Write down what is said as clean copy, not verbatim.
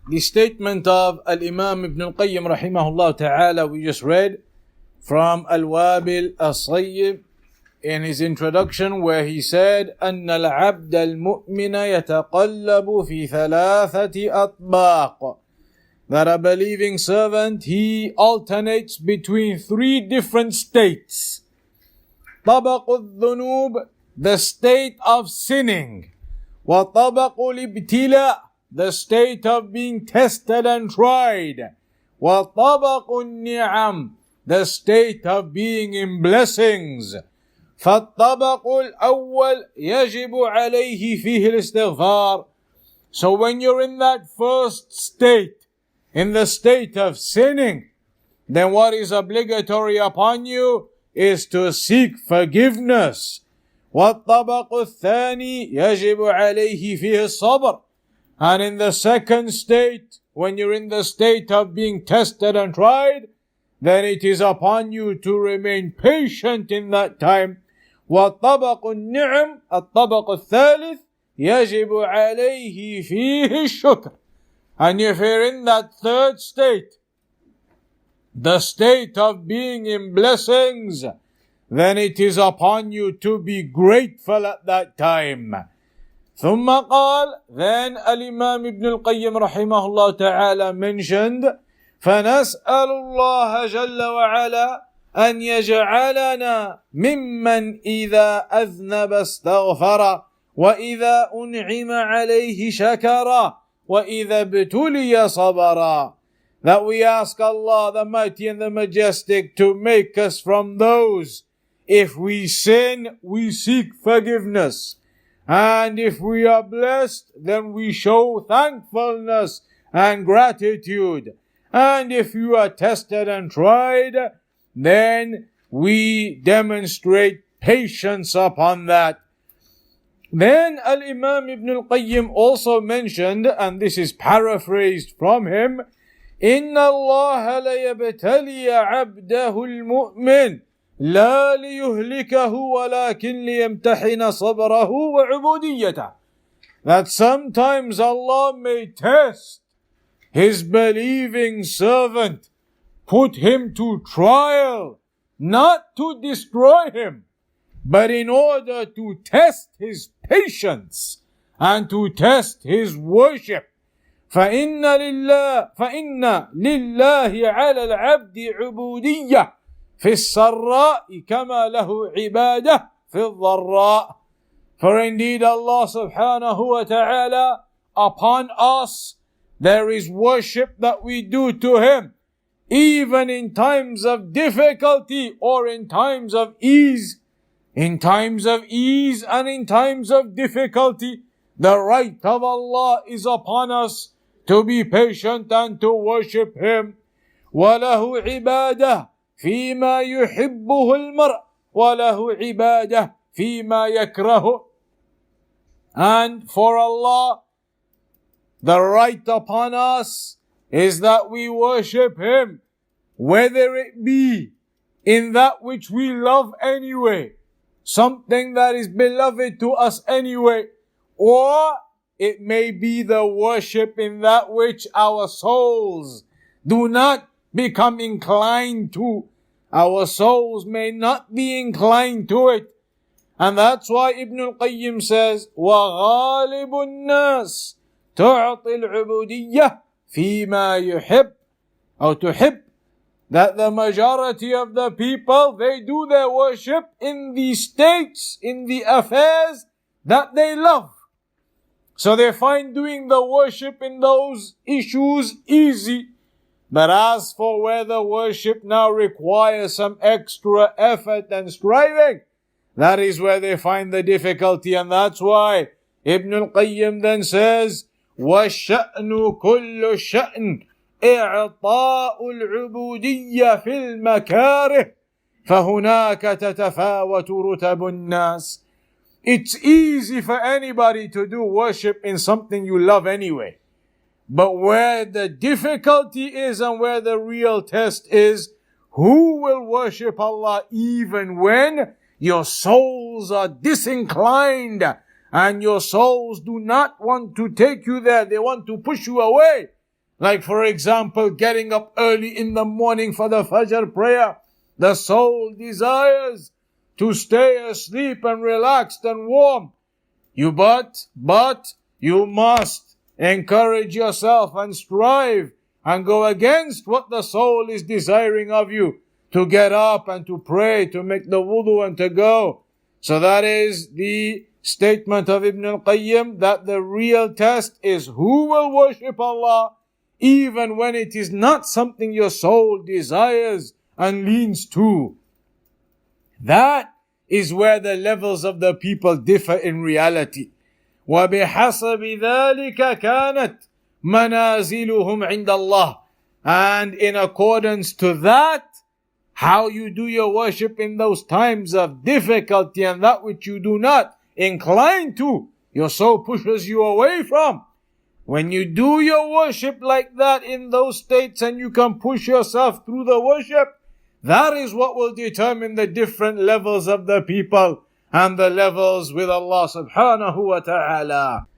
the statement of Al-Imam Ibn Qayyim rahimahullah ta'ala we just read from Al-Wabil As-Sayyib in his introduction, where he said أن العبد المؤمن يتقلب في ثلاثة أطباق, that a believing servant, he alternates between three different states. طبق الذنوب, the state of sinning. وطبق الابتلاء, the state of being tested and tried. وطبق النعم, the state of being in blessings. فالطبق الأول يجب عليه فيه الاستغفار. So when you're in that first state, in the state of sinning, then what is obligatory upon you is to seek forgiveness. والطبق الثاني يجب عليه فيه الصبر. And in the second state, when you're in the state of being tested and tried, then it is upon you to remain patient in that time. وطبق النعم, الطبق الثالث يجب عليه فيه الشكر. And if you're in that third state, the state of being in blessings, then it is upon you to be grateful at that time. ثم قال, then Al-Imam Ibn Al-Qayyim rahimahullah ta'ala mentioned, فنسأل الله جل وعلا أن يجعلنا ممن إذا أذنب استغفر وإذا أنعم عليه شكر وإذا ابتلي صبر. That we ask Allah the Mighty and the Majestic to make us from those, if we sin, we seek forgiveness. And if we are blessed, then we show thankfulness and gratitude. And if you are tested and tried, then we demonstrate patience upon that. Then Al-Imam Ibn Al-Qayyim also mentioned, and this is paraphrased from him, إِنَّ اللَّهَ لَيَبْتَلِيَ عَبْدَهُ الْمُؤْمِنِ لَا لِيُهْلِكَهُ وَلَكِنْ لِيَمْتَحِنَ صَبْرَهُ وَعُبُودِيَّتَهُ. That sometimes Allah may test His believing servant, put him to trial, not to destroy him, but in order to test his patience and to test his worship. فإن لله على العبد عبودية في السراء كما له عبادة في الضراء. For indeed Allah subhanahu wa ta'ala, upon us there is worship that we do to Him, even in times of difficulty or in times of ease. In times of ease and in times of difficulty, the right of Allah is upon us to be patient and to worship Him. وَلَهُ عِبَادَةٌ فِيمَا يُحِبُّهُ الْمَرْءُ وَلَهُ عِبَادَةٌ فِيمَا يَكْرَهُ. And for Allah, the right upon us is that we worship Him, whether it be in that which we love anyway, something that is beloved to us anyway, or it may be the worship in that which our souls do not become inclined to. Our souls may not be inclined to it. And that's why Ibn Al-Qayyim says, وَغَالِبُ النَّاسِ تُعْطِي الْعُبُودِيَّةِ فِي مَا يُحِبُّ أو تُحِبُّ. That the majority of the people, they do their worship in the states, in the affairs that they love. So they find doing the worship in those issues easy. But as for where the worship now requires some extra effort and striving, that is where they find the difficulty. And that's why Ibn Al-Qayyim then says, وَالشَّأْنُ كُلُّ الشَّأْنِ إِعْطَاءُ الْعُبُودِيَّةِ فِي الْمَكَارِهِ فَهُنَاكَ تَتَفَاوَتُ رُتَبُ النَّاسِ. It's easy for anybody to do worship in something you love anyway. But where the difficulty is and where the real test is, who will worship Allah even when your souls are disinclined and your souls do not want to take you there, they want to push you away. Like for example, getting up early in the morning for the Fajr prayer. The soul desires to stay asleep and relaxed and warm. But you must encourage yourself and strive and go against what the soul is desiring of you, to get up and to pray, to make the wudu and to go. So that is the statement of Ibn al-Qayyim, that the real test is who will worship Allah even when it is not something your soul desires and leans to. That is where the levels of the people differ in reality. وَبِحَسَبِ ذَلِكَ كَانَتْ مَنَازِلُهُمْ عِنْدَ اللَّهِ. And in accordance to that, how you do your worship in those times of difficulty and that which you do not incline to, your soul pushes you away from. When you do your worship like that in those states and you can push yourself through the worship, that is what will determine the different levels of the people and the levels with Allah subhanahu wa ta'ala.